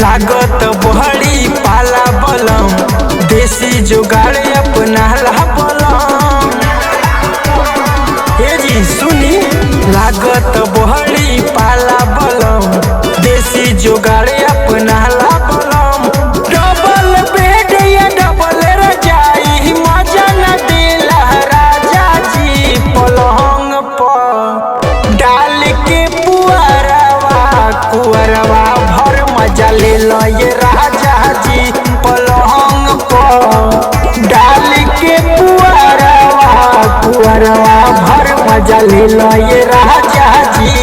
लागत बहड़ी पाला बलम देसी जुगाड़ अपना बलम। हे जी सुनी, लागत बहड़ी पाला बलम देसी जुगाड़ अपना बलम। डबल बेड या डबल रजाई मजा न दिला राजा जी। पलंग पर डाल के पुअरवा कुअरवा भर मजा ले लो ये राजा जी। पलंग पर डाल के पुअरवा कुअरवा भर मजा ले लो ये राजा जी।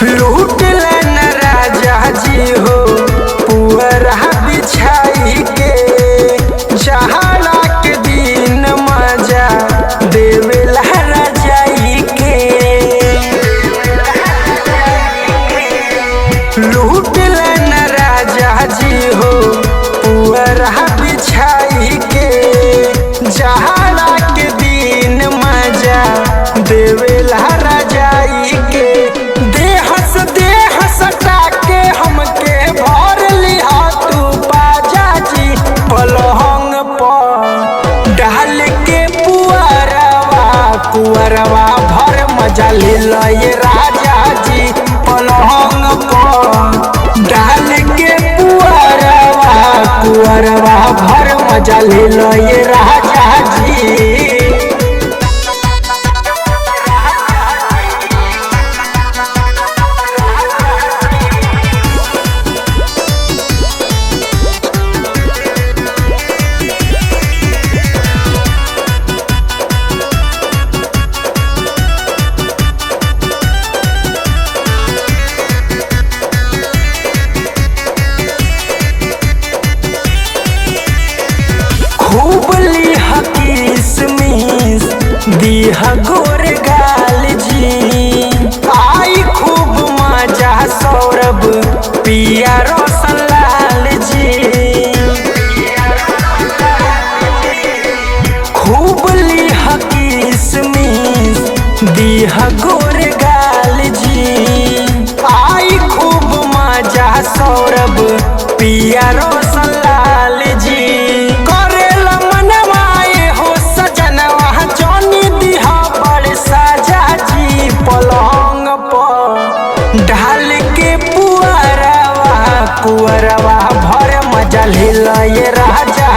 लूट लेन राजा जी हो पुअरा बिछाई के। जहाना के दिन मजा देवेला रजाई के। लूट लेन राजा जी हो पुअरा बिछाई के। जहाना के दिन मजा देवेला रजाई के। पलंग पर डाल के पुअरवा कुअरवा भर मजा ले लो ये राजा जी। पलंग पर डाल के पुअरवा कुअरवा भर मजा ले लो ये राजा जी। खूब लिहा किसमिस दीहा गोर गाल जी। आई खूब मजा सौरभ पिया रोशन लाल जी। खूब लिहा किसमिस दीहा गोर गाल जी। आई खूब मजा सौरभ पिया रोशन लाल जी। पलंग पर ढाल के पुअरवा कुअरवा भर मजा ले लो ये राजा